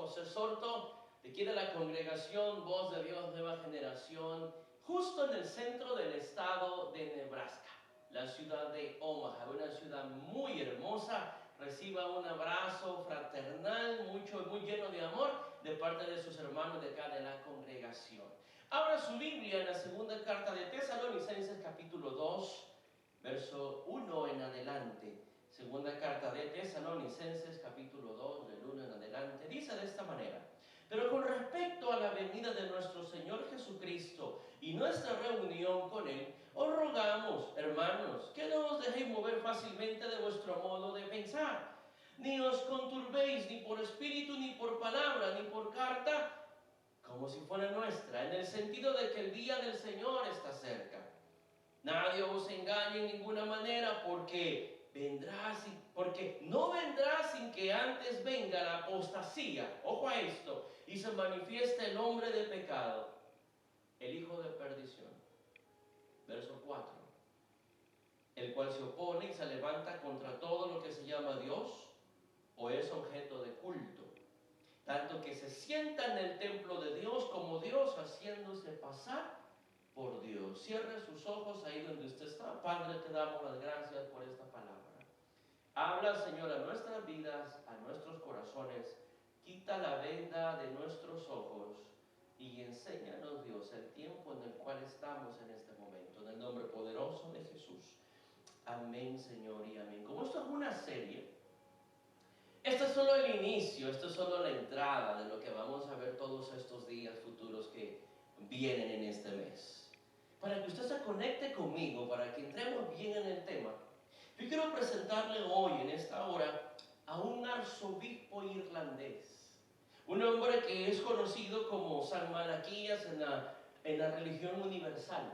os exhorto de aquí de la congregación Voz de Dios Nueva Generación, justo en el centro del estado de Nebraska, la ciudad de Omaha, una ciudad muy hermosa. Reciba un abrazo fraternal, muy lleno de amor, de parte de sus hermanos de acá de la congregación. Abra su Biblia en la segunda carta de Tesalonicenses, capítulo 2, verso 1 en adelante. Segunda carta de Tesalonicenses, capítulo 2, del 1 en adelante. Dice de esta manera: pero con respecto a la venida de nuestro Señor Jesucristo y nuestra reunión con Él, os rogamos, hermanos, que no os dejéis mover fácilmente de vuestro modo de pensar, ni os conturbéis ni por espíritu, ni por palabra, ni por carta, como si fuera nuestra, en el sentido de que el día del Señor está cerca. Nadie os engañe en ninguna manera, porque no vendrá sin que antes venga la apostasía, ojo a esto, y se manifieste el hombre de pecado, el hijo de perdición. Verso 4: el cual se opone y se levanta contra todo lo que se llama Dios o es objeto de culto, tanto que se sienta en el templo de Dios como Dios, haciéndose pasar por Dios. Cierre sus ojos ahí donde usted está. Padre, te damos las gracias por esta palabra. Habla, Señor, a nuestras vidas, a nuestros corazones. Quita la venda de nuestros ojos y enséñanos, Dios, el tiempo en el cual estamos en este momento. En el nombre poderoso de Jesús. Amén, Señor, y amén. Como esto es una serie, esto es solo el inicio, esto es solo la entrada de lo que vamos a ver todos estos días futuros que vienen en este mes. Para que usted se conecte conmigo, para que entremos bien en el tema, yo quiero presentarle hoy, en esta hora, a un arzobispo irlandés, un hombre que es conocido como San Malaquías en la religión universal.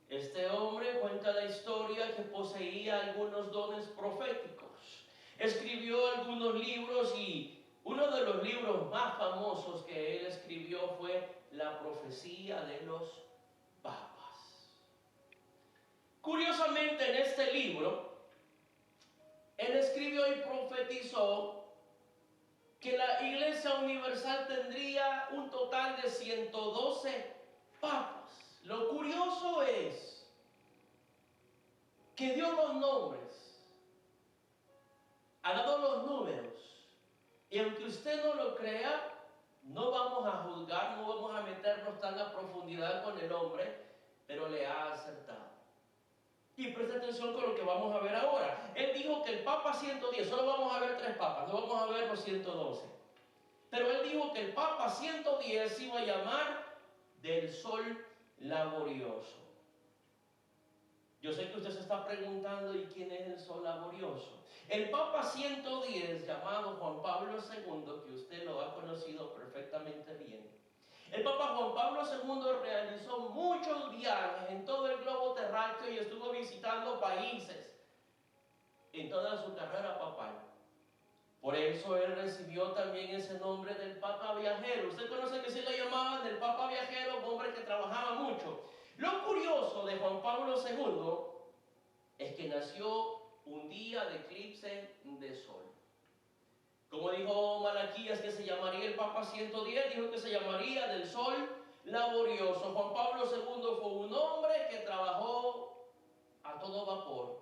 Este hombre cuenta la historia que poseía algunos dones proféticos, escribió algunos libros, y uno de los libros más famosos que él escribió fue La profecía de los papas. Curiosamente, en este libro, él escribió y profetizó que la Iglesia Universal tendría un total de 112 papas. Lo curioso es que dio los nombres, ha dado los números, y aunque usted no lo crea, no vamos a juzgar, no vamos a meternos tan a profundidad con el hombre, pero le ha acertado. Y presta atención con lo que vamos a ver ahora. Él dijo que el Papa 110, solo vamos a ver 3 papas, no vamos a ver los 112. Pero él dijo que el Papa 110 se iba a llamar del Sol Laborioso. Yo sé que usted se está preguntando, ¿y quién es el Sol Laborioso? El Papa 110, llamado Juan Pablo II, que usted lo ha conocido perfectamente bien. El Papa Juan Pablo II realizó muchos viajes en todo el globo terráqueo y estuvo visitando países en toda su carrera papal. Por eso él recibió también ese nombre del Papa Viajero. Usted conoce que se le llamaban del Papa Viajero, un hombre que trabajaba mucho. Lo curioso de Juan Pablo II es que nació un día de eclipse de sol. Como dijo Malaquías que se llamaría el Papa 110, dijo que se llamaría del Sol Laborioso. Juan Pablo II fue un hombre que trabajó a todo vapor,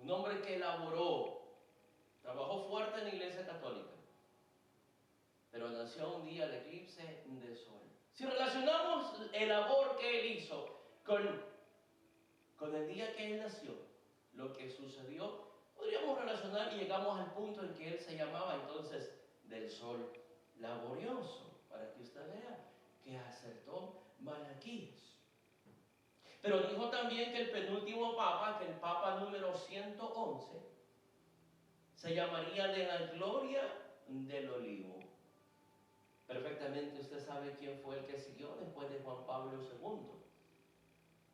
un hombre que elaboró, trabajó fuerte en la Iglesia Católica, pero nació un día de eclipse de sol. Si relacionamos el labor que él hizo con el día que él nació, lo que sucedió, podríamos relacionar y llegamos al punto en que él se llamaba entonces del Sol Laborioso, para que usted vea que acertó Malaquías. Pero dijo también que el penúltimo papa, que el papa número 111, se llamaría de la gloria del olivo. Perfectamente usted sabe quién fue el que siguió después de Juan Pablo II.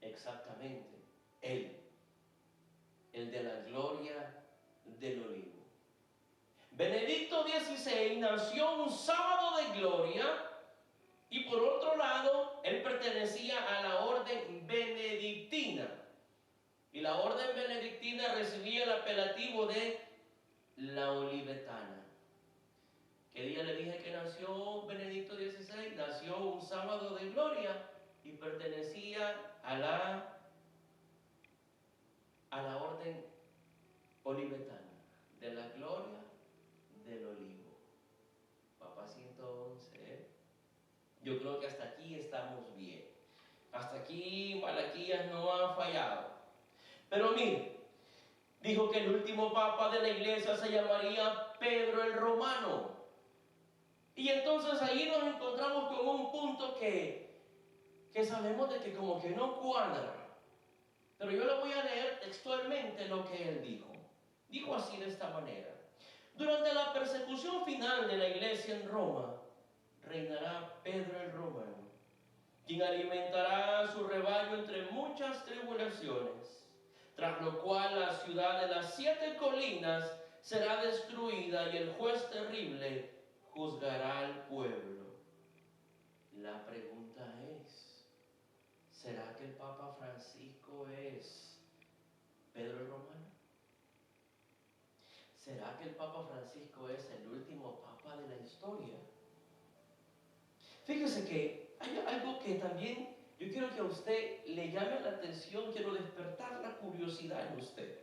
Exactamente, él, el de la gloria del olivo. Benedicto XVI nació un sábado de gloria, y por otro lado, él pertenecía a la orden benedictina. Y la orden benedictina recibía el apelativo de la olivetana, que ¿Qué día le dije que nació Benedicto XVI? Nació un sábado de gloria y pertenecía a la orden olivetana, de la gloria del olivo. Papa 111, ¿eh? Yo creo que hasta aquí estamos bien. Hasta aquí Malaquías no ha fallado. Pero mire, dijo que el último papa de la iglesia se llamaría Pedro el Romano. Y entonces ahí nos encontramos con un punto que sabemos de que como que no cuadra. Pero yo le voy a leer textualmente lo que él dijo. Dijo así de esta manera: durante la persecución final de la iglesia en Roma, reinará Pedro el Romano, quien alimentará a su rebaño entre muchas tribulaciones, tras lo cual la ciudad de las 7 colinas será destruida y el juez terrible juzgará al pueblo. La pregunta es, ¿será que el Papa Francisco es Pedro el Romano? ¿Será que el Papa Francisco es el último papa de la historia? Fíjese que hay algo que también yo quiero que a usted le llame la atención, quiero despertar la curiosidad en usted.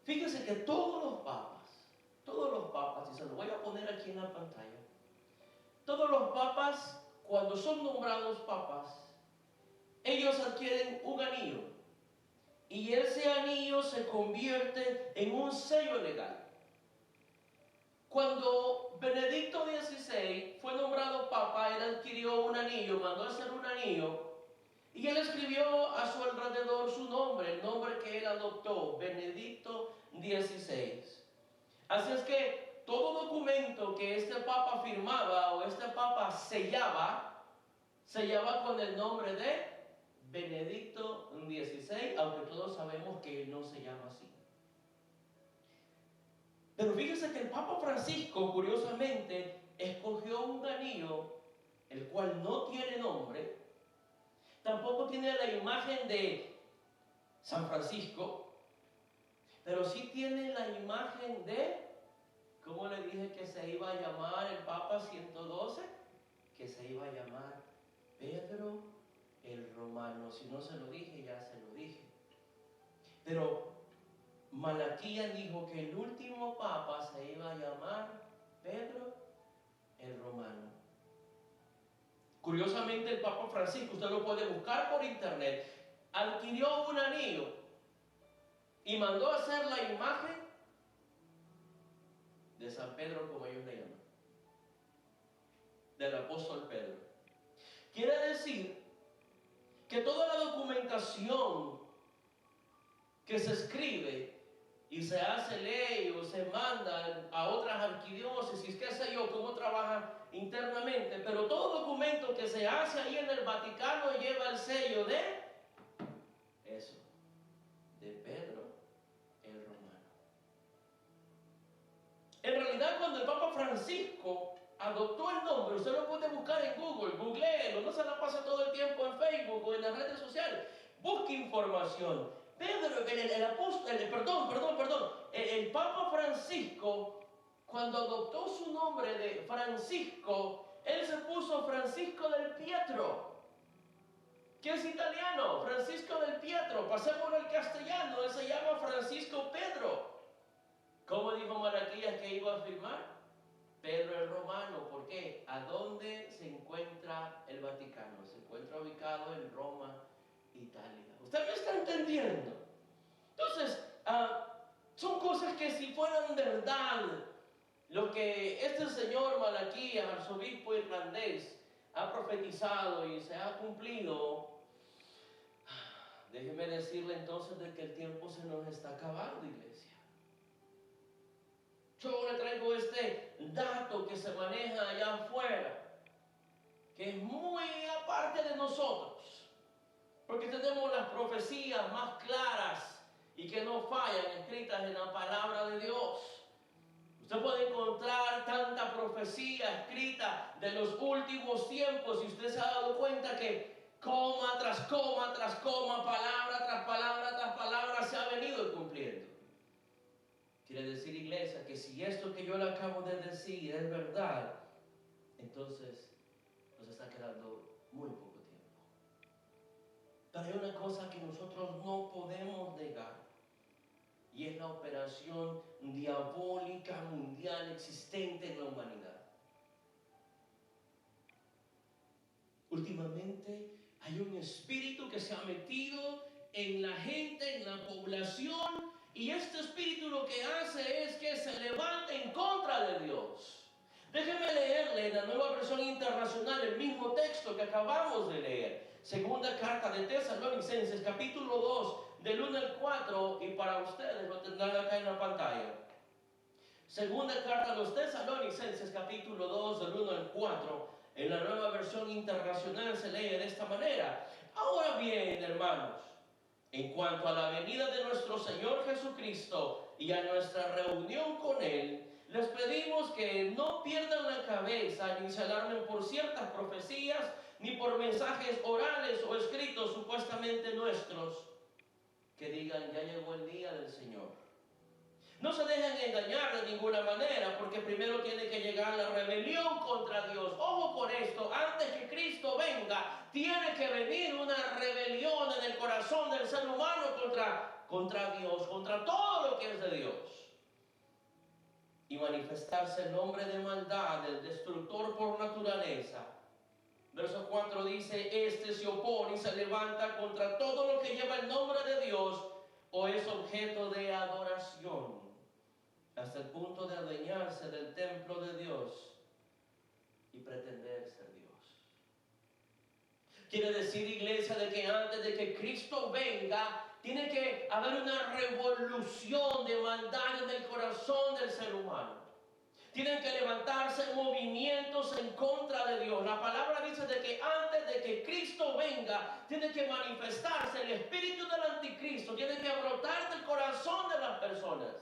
Fíjese que todos los papas, y se lo voy a poner aquí en la pantalla, todos los papas, cuando son nombrados papas, ellos adquieren un anillo, y ese anillo se convierte en un sello legal. Cuando Benedicto XVI fue nombrado papa, él adquirió un anillo, mandó a hacer un anillo, y él escribió a su alrededor su nombre, el nombre que él adoptó, Benedicto XVI. Así es que todo documento que este papa firmaba o este papa sellaba con el nombre de Benedicto XVI, aunque todos sabemos que él no se llama así. Pero fíjese que el Papa Francisco, curiosamente, escogió un anillo, el cual no tiene nombre, tampoco tiene la imagen de San Francisco, pero sí tiene la imagen de, ¿cómo le dije que se iba a llamar el Papa 112? Que se iba a llamar Pedro el Romano. Si no se lo dije, ya se lo dije. Pero Malaquías dijo que el último papa se iba a llamar Pedro el Romano. Curiosamente, el Papa Francisco, usted lo puede buscar por internet, adquirió un anillo y mandó a hacer la imagen de San Pedro, como ellos le llaman, del apóstol Pedro. Quiere decir que toda la documentación que se escribe y se hace ley o se manda a otras arquidiócesis, qué sé yo, cómo trabaja internamente, pero todo documento que se hace ahí en el Vaticano lleva el sello de eso, de Pedro el Romano. En realidad, cuando el Papa Francisco adoptó el nombre, usted lo puede buscar en Google, googleelo, no se la pasa todo el tiempo en Facebook o en las redes sociales, busque información. Pedro, el Papa Francisco, cuando adoptó su nombre de Francisco, él se puso Francisco del Pietro, que es italiano, Francisco del Pietro. Pasémoslo al castellano, él se llama Francisco Pedro. ¿Cómo dijo Malaquías que iba a firmar? Pedro el Romano. ¿Por qué? ¿A dónde se encuentra el Vaticano? Se encuentra ubicado en Roma, Italia. ¿Usted me está entendiendo? Entonces, son cosas que si fueran verdad, lo que este señor Malaquías, arzobispo irlandés, ha profetizado y se ha cumplido, déjeme decirle entonces de que el tiempo se nos está acabando, iglesia. Yo le traigo este dato que se maneja allá afuera, que es muy aparte de nosotros, porque tenemos las profecías más claras y que no fallan, escritas en la palabra de Dios. Usted puede encontrar tanta profecía escrita de los últimos tiempos y usted se ha dado cuenta que coma tras coma tras coma, palabra tras palabra tras palabra se ha venido cumpliendo. Quiere decir, iglesia, que si esto que yo le acabo de decir es verdad, entonces nos está quedando muy poco tiempo. Pero hay una cosa que nosotros no podemos negar, y es la operación diabólica mundial existente en la humanidad. Últimamente hay un espíritu que se ha metido en la gente, en la población, y este espíritu lo que hace es que se levanta en contra de Dios. Déjeme leerle en la Nueva Versión Internacional el mismo texto que acabamos de leer. Segunda carta de Tesalonicenses, capítulo 2, del 1 al 4, y para ustedes lo tendrán acá en la pantalla. Segunda carta a los Tesalonicenses, capítulo 2, del 1 al 4, en la Nueva Versión Internacional se lee de esta manera. Ahora bien, hermanos, en cuanto a la venida de nuestro Señor Jesucristo y a nuestra reunión con Él, les pedimos que no pierdan la cabeza ni se alarmen por ciertas profecías, ni por mensajes orales o escritos supuestamente nuestros, que digan, ya llegó el día del Señor. No se dejen engañar de ninguna manera, porque primero tiene que llegar la rebelión contra Dios. Ojo con esto, antes que Cristo venga, tiene que venir una rebelión en el corazón del ser humano contra Dios, contra todo lo que es de Dios. Y manifestarse el hombre de maldad, el destructor por naturaleza. Verso 4 dice, este se opone y se levanta contra todo lo que lleva el nombre de Dios o es objeto de adoración, hasta el punto de adueñarse del templo de Dios y pretender ser Dios. Quiere decir, iglesia, de que antes de que Cristo venga, tiene que haber una revolución de maldad en el corazón del ser humano. Tienen que levantarse movimientos en contra de Dios. La palabra dice de que antes de que Cristo venga, tiene que manifestarse el espíritu del anticristo, tiene que brotar del corazón de las personas.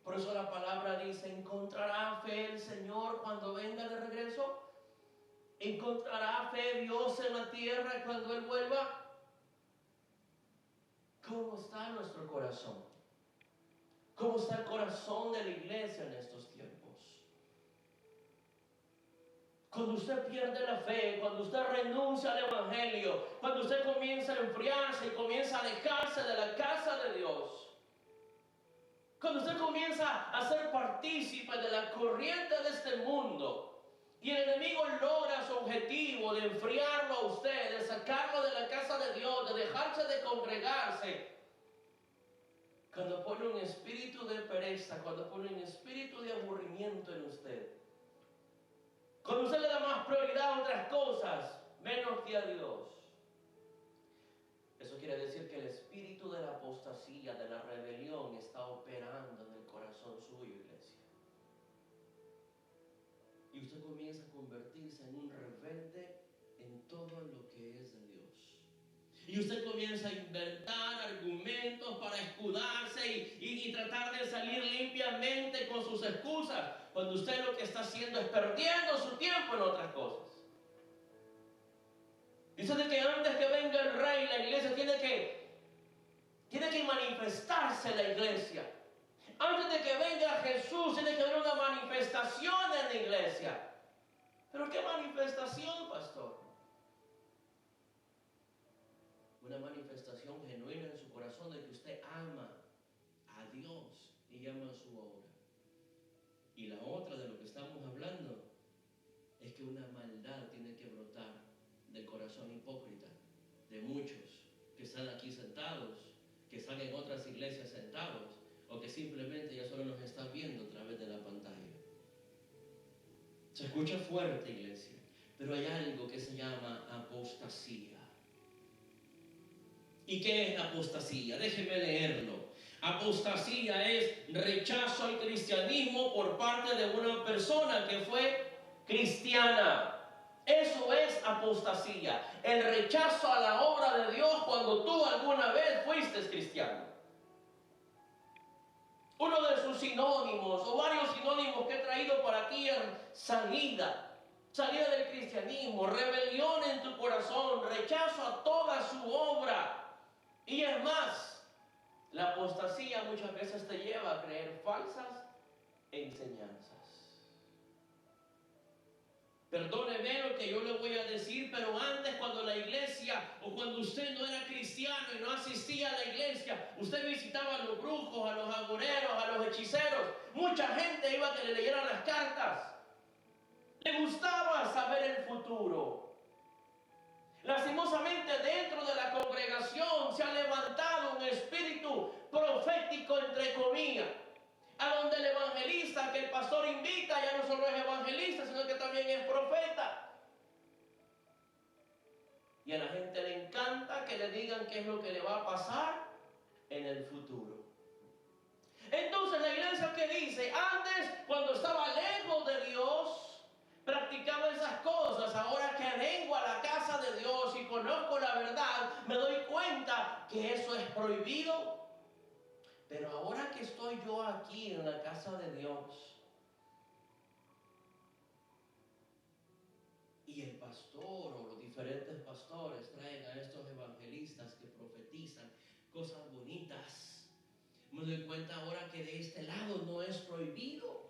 Por eso la palabra dice, ¿encontrará fe el Señor cuando venga de regreso? ¿Encontrará fe Dios en la tierra cuando Él vuelva? ¿Cómo está nuestro corazón? ¿Cómo está el corazón de la iglesia en estos tiempos? Cuando usted pierde la fe, cuando usted renuncia al Evangelio, cuando usted comienza a enfriarse y comienza a alejarse de la casa de Dios, cuando usted comienza a ser partícipe de la corriente de este mundo y el enemigo logra su objetivo de enfriarlo a usted, de sacarlo de la casa de Dios, de dejarse de congregarse, cuando pone un espíritu de pereza, cuando pone un espíritu de aburrimiento en usted, cuando usted le da más prioridad a otras cosas, menos que a Dios, eso quiere decir que el espíritu de la apostasía, de la rebelión, está operando en el corazón suyo, iglesia. Y usted comienza a convertirse en un rebelde en todo lo que es de Dios. Y usted comienza a inventar argumentos para escudarse y tratar de salir limpiamente con sus excusas, cuando usted lo que está haciendo es perdiendo su tiempo en otras cosas. Dice de que antes que venga el rey, la iglesia tiene que manifestarse la iglesia. Antes de que venga Jesús, tiene que haber una manifestación en la iglesia. ¿Pero qué manifestación, pastor? Una manifestación genuina en su corazón de que usted ama a Dios y ama su obra. Y la otra de lo que estamos hablando es que una maldad tiene que brotar del corazón hipócrita de muchos que están aquí sentados, que están en otras iglesias sentados, o que simplemente ya solo nos están viendo a través de la pantalla. Se escucha fuerte, iglesia, pero hay algo que se llama apostasía. ¿Y qué es apostasía? Déjeme leerlo. Apostasía es rechazo al cristianismo por parte de una persona que fue cristiana. Eso es apostasía, el rechazo a la obra de Dios cuando tú alguna vez fuiste cristiano. Uno de sus sinónimos, o varios sinónimos que he traído para ti, es salida del cristianismo, rebelión en tu corazón, rechazo a toda su obra. Y es más, La apostasía muchas veces te lleva a creer falsas enseñanzas. Perdóneme lo que yo le voy a decir, pero antes, cuando la iglesia o cuando usted no era cristiano y no asistía a la iglesia, usted visitaba a los brujos, a los agoreros, a los hechiceros. Mucha gente iba a que le leyeran las cartas. Le gustaba saber el futuro. Lastimosamente, dentro de la congregación se ha levantado un espíritu profético, entre comillas, a donde el evangelista que el pastor invita ya no solo es evangelista, sino que también es profeta. Y a la gente le encanta que le digan qué es lo que le va a pasar en el futuro. Entonces la iglesia, que dice, antes cuando estaba lejos de Dios practicaba esas cosas. Ahora que vengo a la casa de Dios y conozco la verdad, me doy cuenta que eso es prohibido. Pero ahora que estoy yo aquí en la casa de Dios y el pastor o los diferentes pastores traen a estos evangelistas que profetizan cosas bonitas, me doy cuenta ahora que de este lado no es prohibido.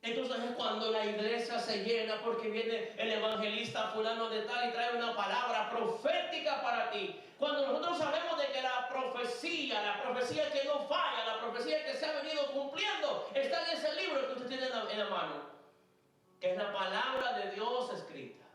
Entonces es cuando la iglesia se llena, porque viene el evangelista fulano de tal y trae una palabra profética para ti. Cuando nosotros sabemos de que la profecía que no falla, la profecía que se ha venido cumpliendo, está en ese libro que usted tiene en la mano, que es la palabra de Dios escrita.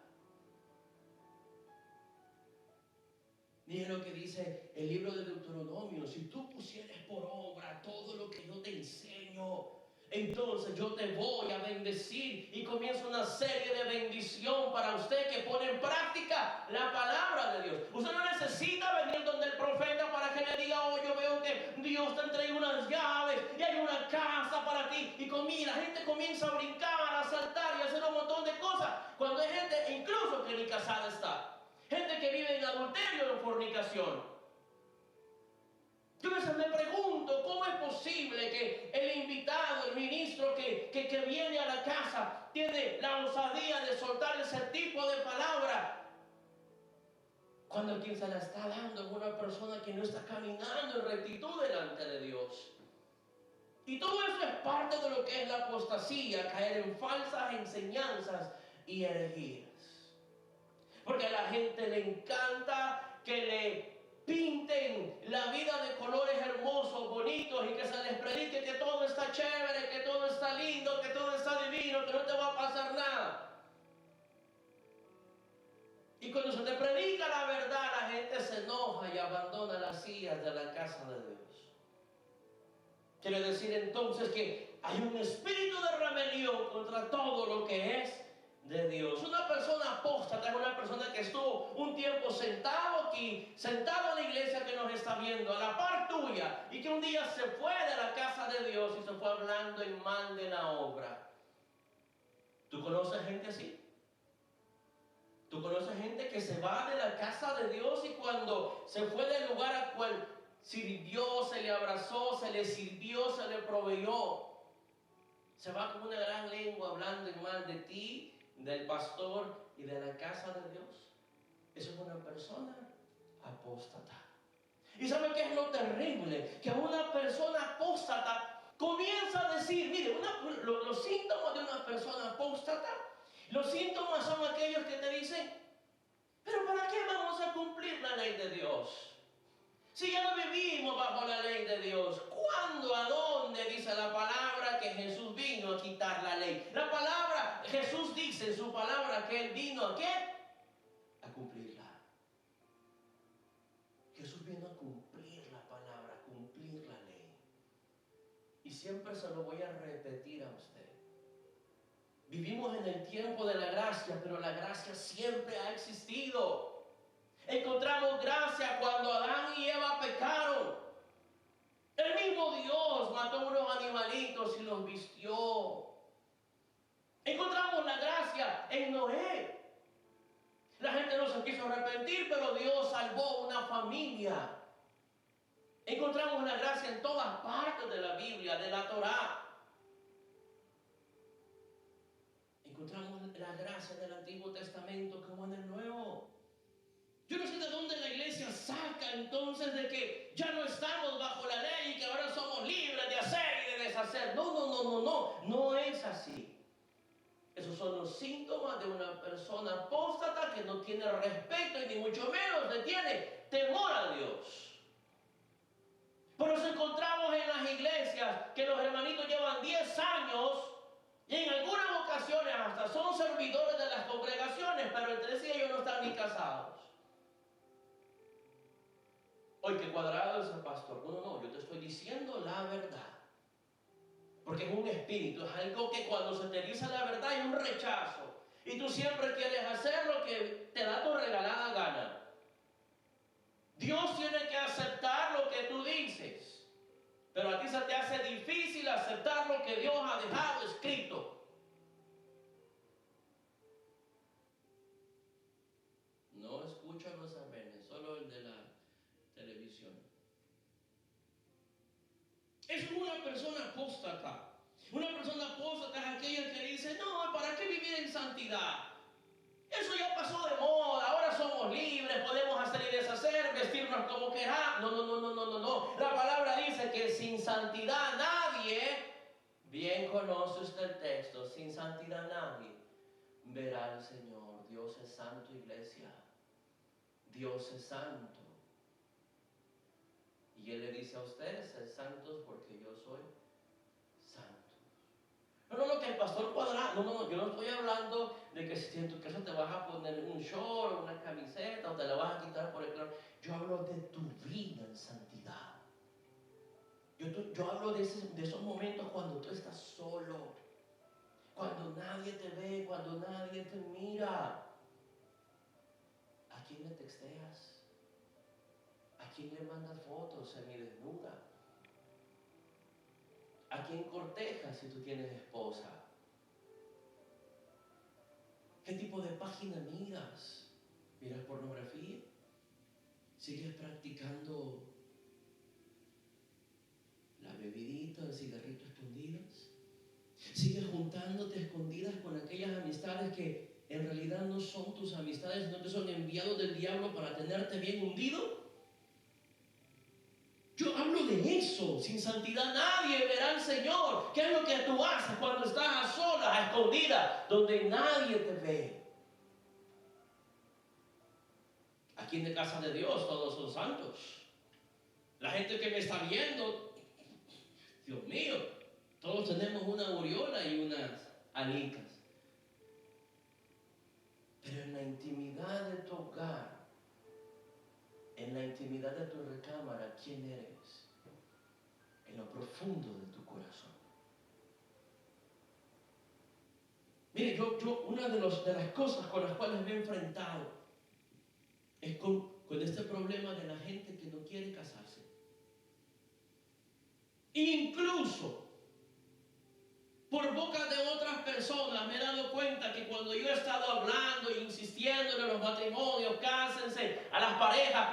Miren lo que dice el libro de Deuteronomio: si tú pusieres por obra todo lo que yo te enseño, entonces yo te voy a bendecir. Y comienza una serie de bendición para usted que pone en práctica la palabra de Dios. Usted no necesita venir donde el profeta para que le diga: oh, yo veo que Dios te entrega unas llaves y hay una casa para ti. Y la gente comienza a brincar, a saltar y a hacer un montón de cosas, cuando hay gente incluso que ni casada está. Gente que vive en adulterio, en fornicación. Yo a veces me pregunto, ¿cómo es posible que el invitado, el ministro que viene a la casa, tiene la osadía de soltar ese tipo de palabra, cuando quien se la está dando es una persona que no está caminando en rectitud delante de Dios? Y todo eso es parte de lo que es la apostasía, caer en falsas enseñanzas y herejías. Porque a la gente le encanta que le pinten la vida de colores hermosos, bonitos, y que se les predique que todo está chévere, que todo está lindo, que todo está divino, que no te va a pasar nada. Y cuando se te predica la verdad, la gente se enoja y abandona las sillas de la casa de Dios. Quiere decir entonces que hay un espíritu de rebelión contra todo lo que es de Dios. Una persona apóstata es una persona que estuvo un tiempo sentado aquí, sentado en la iglesia que nos está viendo, a la par tuya, y que un día se fue de la casa de Dios y se fue hablando en mal de la obra. ¿Tú conoces gente así? ¿Tú conoces gente que se va de la casa de Dios y cuando se fue del lugar al cual sirvió, se le abrazó, se le sirvió, se le proveyó, se va con una gran lengua hablando en mal de ti, del pastor y de la casa de Dios? Eso es una persona apóstata. ¿Y sabe qué es lo terrible? Que una persona apóstata comienza a decir, mire, los síntomas de una persona apóstata, los síntomas son aquellos que te dicen: pero ¿para qué vamos a cumplir la ley de Dios? Si ya no vivimos bajo la ley de Dios. ¿Cuándo? ¿A dónde? Dice la palabra que Jesús vino a quitar la ley. La palabra, Jesús dice en su palabra que Él vino ¿a qué? A cumplirla. Jesús vino a cumplir la palabra, a cumplir la ley. Y siempre se lo voy a repetir a usted. Vivimos en el tiempo de la gracia, pero la gracia siempre ha existido. Encontramos gracia cuando Adán y Eva pecaron. El mismo Dios mató unos animalitos y los vistió. Encontramos la gracia en Noé. La gente no se quiso arrepentir, pero Dios salvó una familia. Encontramos la gracia en todas partes de la Biblia, de la Torá. Encontramos la gracia del Antiguo Testamento como en el Nuevo. Yo no sé de dónde la iglesia sacan entonces de que ya no estamos bajo la ley y que ahora somos libres de hacer y de deshacer. No es así. Esos son los síntomas de una persona apóstata que no tiene respeto y ni mucho menos le tiene temor a Dios. Por eso encontramos en las iglesias que los hermanitos llevan 10 años y en algunas ocasiones hasta son servidores de las congregaciones, pero entre sí ellos no están ni casados. Oye, qué cuadrado es el pastor. No, yo te estoy diciendo la verdad. Porque es un espíritu, es algo que cuando se te dice la verdad hay un rechazo. Y tú siempre quieres hacer lo que te da tu regalada gana. Dios tiene que aceptar lo que tú dices. Pero a ti se te hace difícil aceptar lo que Dios ha dejado escrito. No escuchan los amenes, solo el de la televisión. Es una persona apóstata. Una persona apóstata es aquella que dice, no, ¿para qué vivir en santidad? Eso ya pasó de moda, ahora somos libres, podemos hacer y deshacer, vestirnos como queramos. No. La palabra dice que sin santidad nadie, bien conoce usted el texto, sin santidad nadie verá al Señor. Dios es santo, iglesia. Dios es santo. Y Él le dice a ustedes, sed santos porque yo soy santo. No, que el pastor Cuadrado, no, yo no estoy hablando de que si en tu casa te vas a poner un short o una camiseta o te la vas a quitar por el calor. Yo hablo de tu vida en santidad. Yo hablo de esos momentos cuando tú estás solo, cuando nadie te ve, cuando nadie te mira. ¿A quién le texteas? ¿A quién le mandas fotos semidesnuda? ¿A quién cortejas si tú tienes esposa? ¿Qué tipo de página miras? ¿Miras pornografía? ¿Sigues practicando la bebidita, el cigarrito escondidas? ¿Sigues juntándote escondidas con aquellas amistades que en realidad no son tus amistades, sino que son enviados del diablo para tenerte bien hundido? Yo hablo de eso. Sin santidad nadie verá al Señor. ¿Qué es lo que tú haces cuando estás a solas, a escondidas, donde nadie te ve? Aquí en la casa de Dios todos son santos. La gente que me está viendo, Dios mío, todos tenemos una aureola y unas alicas. Pero en la intimidad de tu hogar, en la intimidad de tu recámara, ¿quién eres? En lo profundo de tu corazón. Mire, una de las cosas con las cuales me he enfrentado es con este problema de la gente que no quiere casarse. Incluso por boca de otras personas me he dado cuenta que cuando yo he estado hablando e insistiendo en los matrimonios, cásense, a las parejas,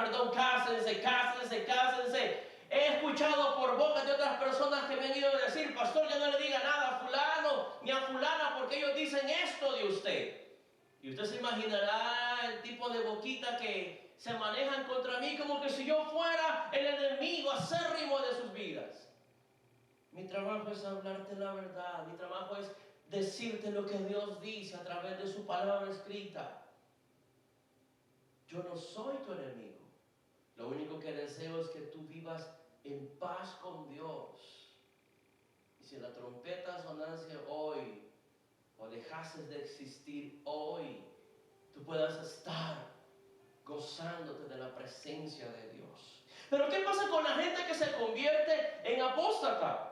cásense, he escuchado por boca de otras personas que me han ido a decir, pastor, ya no le diga nada a fulano ni a fulana porque ellos dicen esto de usted. Y usted se imaginará el tipo de boquita que se manejan contra mí como que si yo fuera el enemigo acérrimo de sus vidas. Mi trabajo es hablarte la verdad. Mi trabajo es decirte lo que Dios dice a través de su palabra escrita. Yo no soy tu enemigo. Lo único que deseo es que tú vivas en paz con Dios. Y si la trompeta sonase hoy, o dejases de existir hoy, tú puedas estar gozándote de la presencia de Dios. Pero ¿qué pasa con la gente que se convierte en apóstata?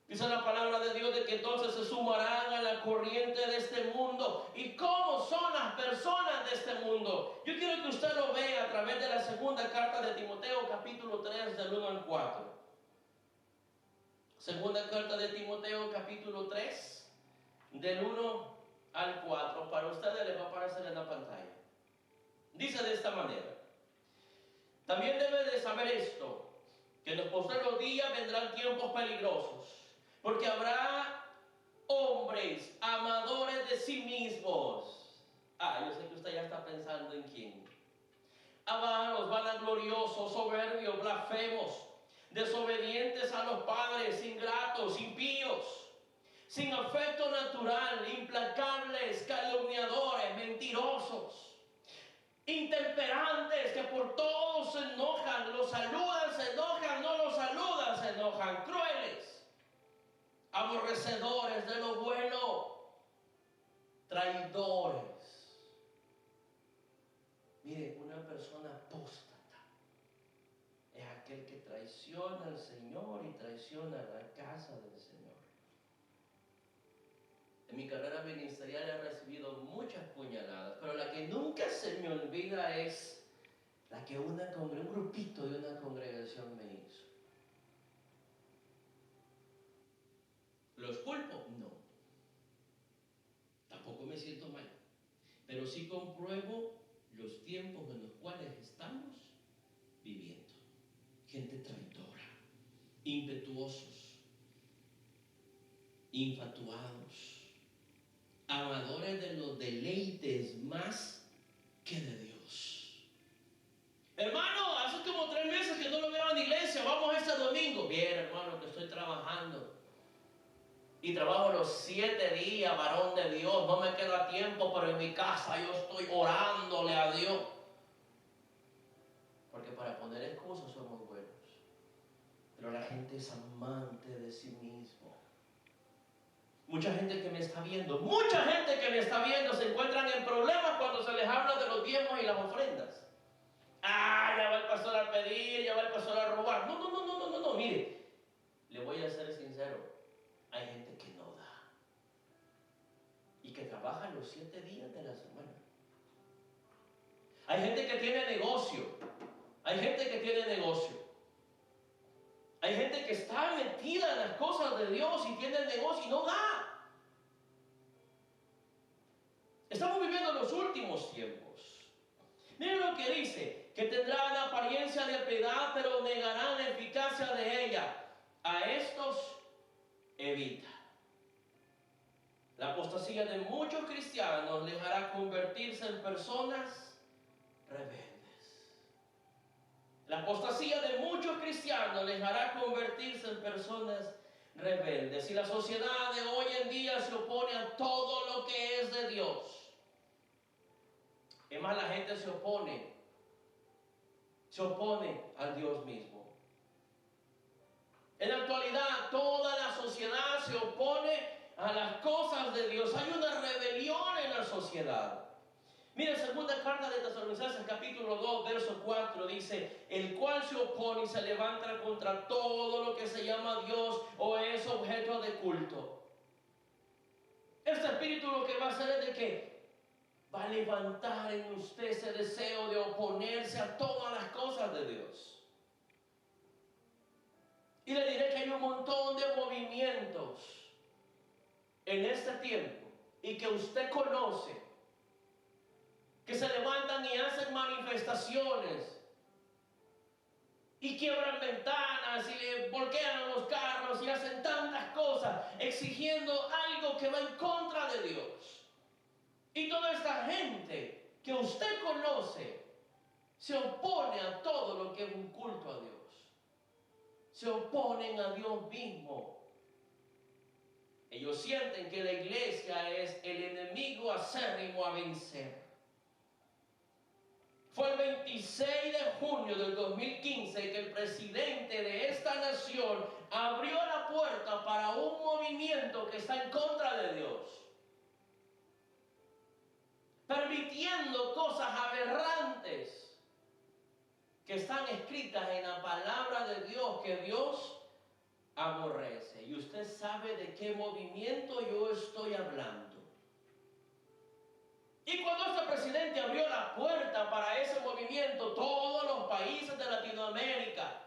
Dice la palabra de Dios de que entonces se sumarán a la corriente de este mundo. ¿Y cómo son las personas de este mundo? Yo quiero que usted lo vea a través de la segunda carta de Timoteo, capítulo 3, del 1 al 4. Segunda carta de Timoteo, capítulo 3, del 1 al 4. Para ustedes les va a aparecer en la pantalla. Dice de esta manera: también debe de saber esto, que en los postreros días vendrán tiempos peligrosos, porque habrá hombres amadores de sí mismos. Yo sé que usted ya está pensando en quién. avaros, vanagloriosos, soberbios, blasfemos, desobedientes a los padres, ingratos, impíos, sin afecto natural, implacables, calumniadores, mentirosos, intemperantes, que por todos se enojan, los saludan, se enojan, no los saludan, se enojan, crueles, aborrecedores de lo bueno, traidores. Mire, una persona apóstata es aquel que traiciona al Señor y traiciona la casa del Señor. En mi carrera ministerial he recibido muchas puñaladas, pero la que nunca se me olvida es la que un grupito de una congregación me hizo. ¿Los culpo? No. Tampoco me siento mal. Pero sí compruebo los tiempos en los cuales estamos viviendo. Gente traidora, impetuosos, infatuados, amadores de los deleites más que de Dios. Hermano, hace como 3 meses que no lo veo en la iglesia, vamos este domingo. Bien, hermano, que estoy trabajando. Y trabajo los 7 días, varón de Dios, no me queda tiempo, pero en mi casa yo estoy orándole a Dios. Porque para poner excusas somos buenos. Pero la gente es amante de sí mismo. Mucha gente que me está viendo se encuentran en problemas cuando se les habla de los diezmos y las ofrendas. Ah, ya va el pastor a pedir, ya va el pastor a robar. No, mire, le voy a ser sincero. Hay gente que no da y que trabaja los 7 días de la semana. Hay gente que tiene negocio. Hay gente que está metida en las cosas de Dios y tiene negocio y no da. Estamos viviendo los últimos tiempos. Miren lo que dice, que tendrán apariencia de piedad, pero negarán la eficacia de ella. A estos evita. La apostasía de muchos cristianos les hará convertirse en personas rebeldes. La apostasía de muchos cristianos les hará convertirse en personas rebeldes. Y la sociedad de hoy en día se opone a todo lo que es de Dios. Es más, la gente se opone al Dios mismo. En la actualidad, toda la sociedad se opone a las cosas de Dios. Hay una rebelión en la sociedad. Mira, segunda carta de Tesalonicenses, capítulo 2, verso 4, dice: el cual se opone y se levanta contra todo lo que se llama Dios o es objeto de culto. Este espíritu lo que va a hacer es de que va a levantar en usted ese deseo de oponerse a todas las cosas de Dios. Y le diré que hay un montón de movimientos en este tiempo y que usted conoce, que se levantan y hacen manifestaciones y quiebran ventanas y le volquean a los carros y hacen tantas cosas exigiendo algo que va en contra de Dios. Y toda esta gente que usted conoce se opone a todo lo que es un culto a Dios. Se oponen a Dios mismo. Ellos sienten que la iglesia es el enemigo acérrimo a vencer. Fue el 26 de junio del 2015 que el presidente de esta nación abrió la puerta para un movimiento que está en contra de Dios, permitiendo cosas aberrantes que están escritas en la palabra de Dios, que Dios aborrece. Y usted sabe de qué movimiento yo estoy hablando. Y cuando este presidente abrió la puerta para ese movimiento, todos los países de Latinoamérica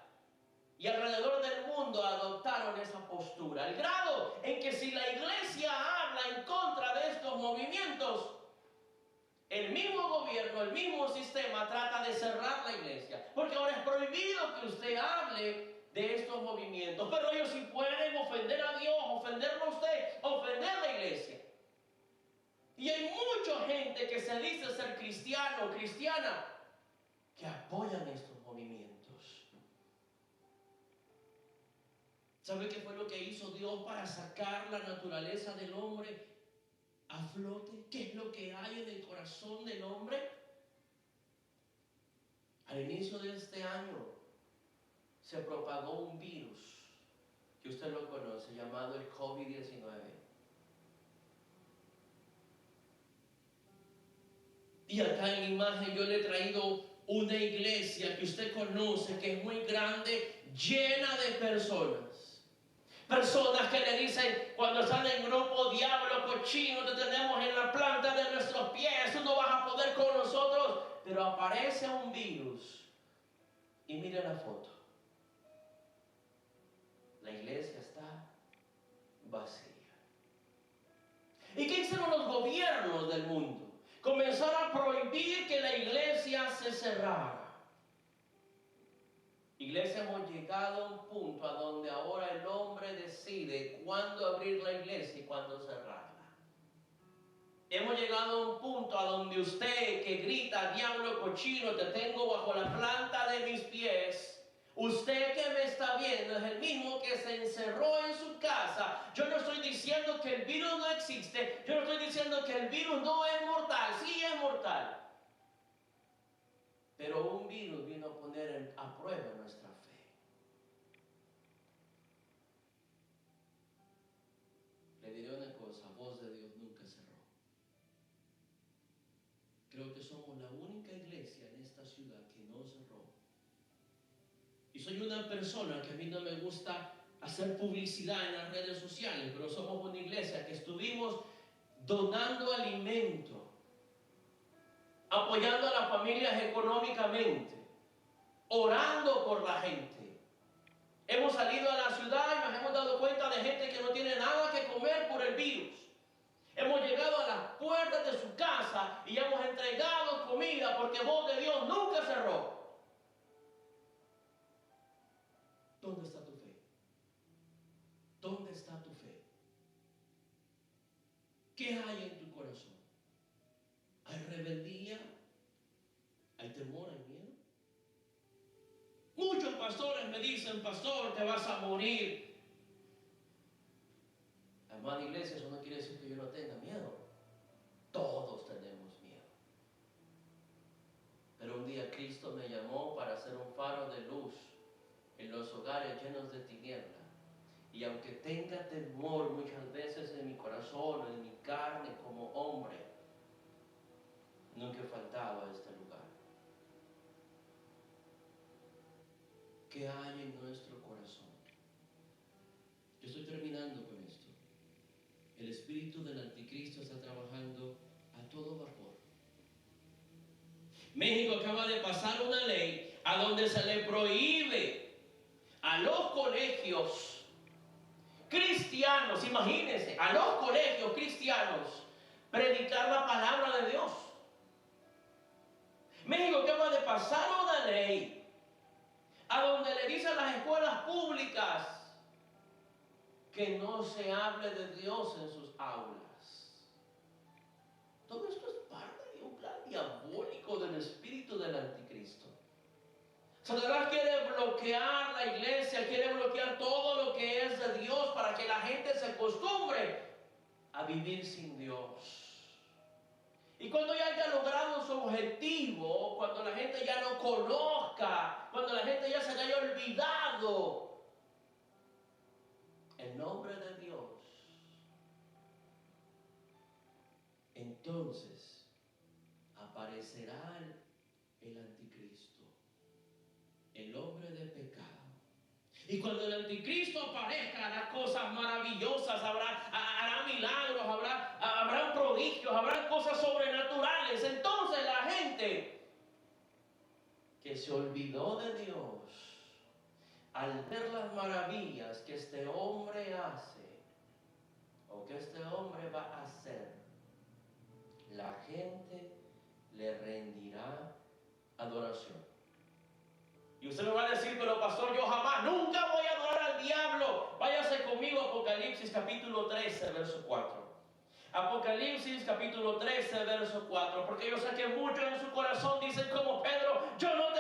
y alrededor del mundo adoptaron esa postura, al grado en que si la iglesia habla en contra de estos movimientos, el mismo gobierno, el mismo sistema trata de cerrar la iglesia, porque ahora es prohibido que usted hable de estos movimientos, pero ellos sí pueden ofender a Dios, ofenderlo a usted, ofender a la iglesia. Y hay mucha gente que se dice ser cristiano o cristiana, que apoyan estos movimientos. ¿Sabe qué fue lo que hizo Dios para sacar la naturaleza del hombre a flote? ¿Qué es lo que hay en el corazón del hombre? Al inicio de este año se propagó un virus que usted lo conoce, llamado el COVID-19. Y acá en la imagen yo le he traído una iglesia que usted conoce, que es muy grande, llena de personas. Personas que le dicen cuando están en grupo: diablo cochino, te tenemos en la planta de nuestros pies, tú no vas a poder con nosotros. Pero aparece un virus y mire la foto. La iglesia está vacía. ¿Y qué hicieron los gobiernos del mundo? Comenzar a prohibir que la iglesia se cerrara. Iglesia, hemos llegado a un punto a donde ahora el hombre decide cuándo abrir la iglesia y cuándo cerrarla. Hemos llegado a un punto a donde usted que grita: diablo cochino, te tengo bajo la planta de mis pies. Usted que me está viendo es el mismo que se encerró en su casa. Yo no estoy diciendo que el virus no existe. Yo no estoy diciendo que el virus no es mortal. Sí es mortal. Pero un virus vino a poner a prueba nuestra fe. Le diré una cosa: voz de Dios nunca cerró. Creo que somos la única iglesia en esta ciudad que no cerró. Y soy una persona que a mí no me gusta hacer publicidad en las redes sociales, pero somos una iglesia que estuvimos donando alimento, apoyando a las familias económicamente, orando por la gente. Hemos salido a la ciudad y nos hemos dado cuenta de gente que no tiene nada que comer por el virus. Hemos llegado a las puertas de su casa y hemos entregado comida, porque voz de Dios nunca cerró. ¿Dónde está tu fe? ¿Dónde está tu fe? ¿Qué hay en tu corazón? ¿Hay rebeldía? ¿Hay temor? ¿Hay miedo? Muchos pastores me dicen: pastor, te vas a morir. Amada iglesia, eso no quiere decir que yo no tenga miedo. Todos tenemos miedo. Pero un día Cristo me llamó para ser un faro de luz en los hogares llenos de tiniebla. Y aunque tenga temor muchas veces en mi corazón, en mi carne como hombre, nunca he faltado a este lugar. ¿Qué hay en nuestro corazón? Yo estoy terminando con esto. El espíritu del anticristo está trabajando a todo vapor. México acaba de pasar una ley a donde se le prohíbe a los colegios cristianos, imagínense, a los colegios cristianos predicar la palabra de Dios. México acaba de pasar una ley a donde le dice a las escuelas públicas que no se hable de Dios en sus aulas. Todo esto es parte de un plan diabólico del espíritu del anticristo. Satanás quiere bloquear la iglesia, quiere bloquear todo lo que es de Dios para que la gente se acostumbre a vivir sin Dios. Y cuando ya haya logrado su objetivo, cuando la gente ya no conozca, cuando la gente ya se le haya olvidado el nombre de Dios, entonces aparecerá el anticristo, el hombre de pecado. Y cuando el anticristo aparezca, hará cosas maravillosas, hará milagros, habrá prodigios, habrá cosas sobrenaturales. Entonces la gente que se olvidó de Dios, al ver las maravillas que este hombre hace, o que este hombre va a hacer, la gente le rendirá adoración. Y usted me va a decir: pero pastor, yo jamás, nunca voy a adorar al diablo. Váyase conmigo a Apocalipsis capítulo 13, verso 4. Apocalipsis capítulo 13, verso 4. Porque yo sé que muchos en su corazón dicen como Pedro: yo no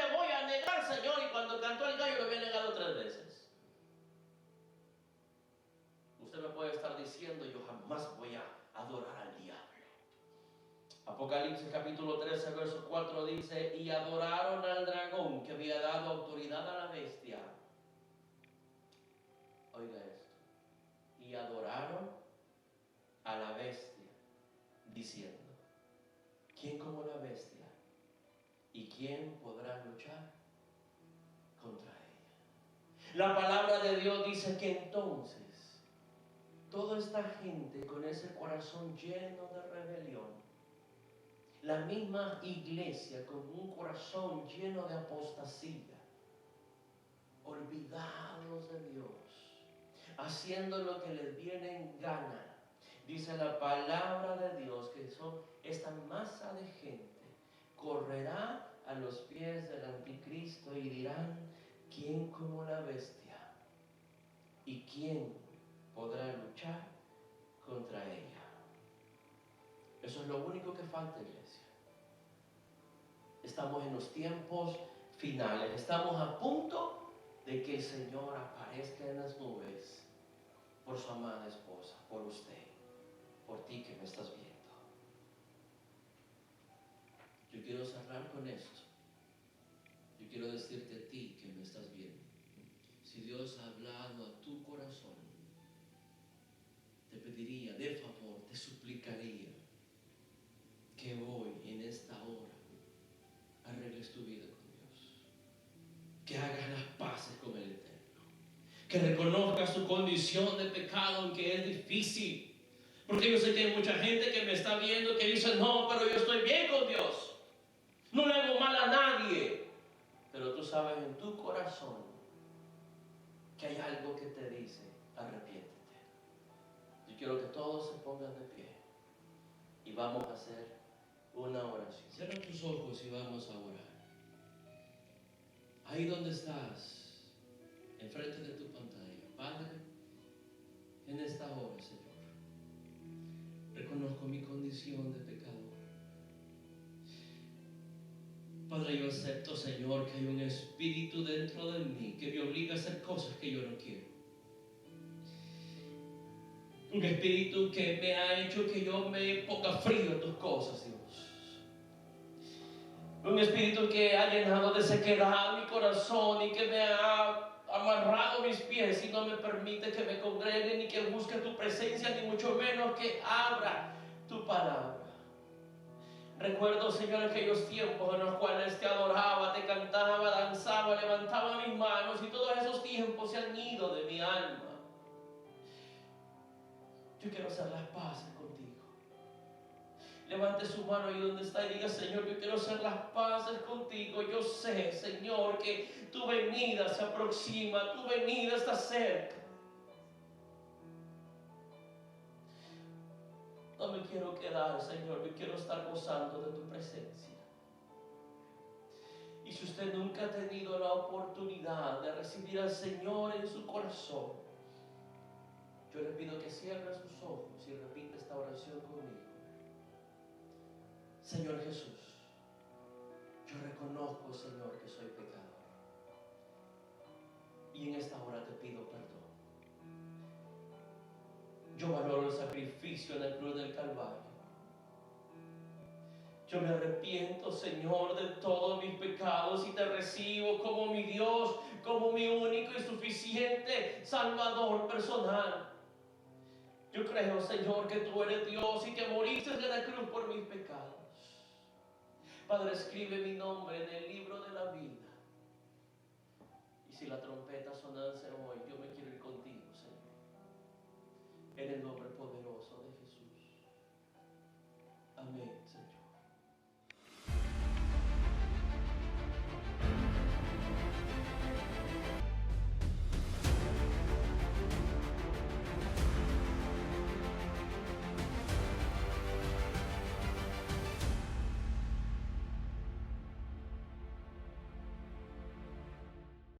Apocalipsis capítulo 13, verso 4 dice, y adoraron al dragón que había dado autoridad a la bestia. Oiga esto. Y adoraron a la bestia, diciendo, ¿quién como la bestia? ¿Y quién podrá luchar contra ella? La palabra de Dios dice que entonces toda esta gente con ese corazón lleno de rebelión, la misma iglesia con un corazón lleno de apostasía, olvidados de Dios, haciendo lo que les viene en gana, dice la palabra de Dios que esta masa de gente correrá a los pies del anticristo y dirán, ¿quién como la bestia? ¿Y quién podrá luchar contra ella? Eso es lo único que falta, iglesia. Estamos en los tiempos finales. Estamos a punto de que el Señor aparezca en las nubes por su amada esposa, por usted, por ti que me estás viendo. Yo quiero cerrar con esto. Yo quiero decirte a ti que me estás viendo. Si Dios ha hablado a tu corazón, te pediría, de favor, te suplicaría que hoy, en esta hora, arregles tu vida con Dios. Que hagas las paces con el Eterno. Que reconozcas tu condición de pecado, aunque es difícil. Porque yo sé que hay mucha gente que me está viendo que dice, no, pero yo estoy bien con Dios. No le hago mal a nadie. Pero tú sabes en tu corazón que hay algo que te dice, arrepiéntete. Yo quiero que todos se pongan de pie y vamos a hacer una oración. Cierra tus ojos y vamos a orar. Ahí donde estás, enfrente de tu pantalla, Padre, en esta hora, Señor, reconozco mi condición de pecador. Padre, yo acepto, Señor, que hay un espíritu dentro de mí que me obliga a hacer cosas que yo no quiero. Un espíritu que me ha hecho que yo me ponga frío en tus cosas, Dios. Un espíritu que ha llenado de sequedad mi corazón y que me ha amarrado mis pies y no me permite que me congregue ni que busque tu presencia, ni mucho menos que abra tu palabra. Recuerdo, Señor, aquellos tiempos en los cuales te adoraba, te cantaba, danzaba, levantaba mis manos, y todos esos tiempos se han ido de mi alma. Yo quiero hacer las paces contigo. Levante su mano ahí donde está y diga, Señor, yo quiero hacer las paces contigo. Yo sé, Señor, que tu venida se aproxima, tu venida está cerca. No me quiero quedar, Señor, yo quiero estar gozando de tu presencia. Y si usted nunca ha tenido la oportunidad de recibir al Señor en su corazón, yo le pido que cierre sus ojos y repita esta oración conmigo. Señor Jesús, yo reconozco, Señor, que soy pecador. Y en esta hora te pido perdón. Yo valoro el sacrificio en el cruz del Calvario. Yo me arrepiento, Señor, de todos mis pecados y te recibo como mi Dios, como mi único y suficiente Salvador personal. Yo creo, Señor, que tú eres Dios y que moriste en la cruz por mis pecados. Padre, escribe mi nombre en el libro de la vida. Y si la trompeta sonase hoy, yo me quiero ir contigo, Señor. En el nombre poderoso de Jesús. Amén.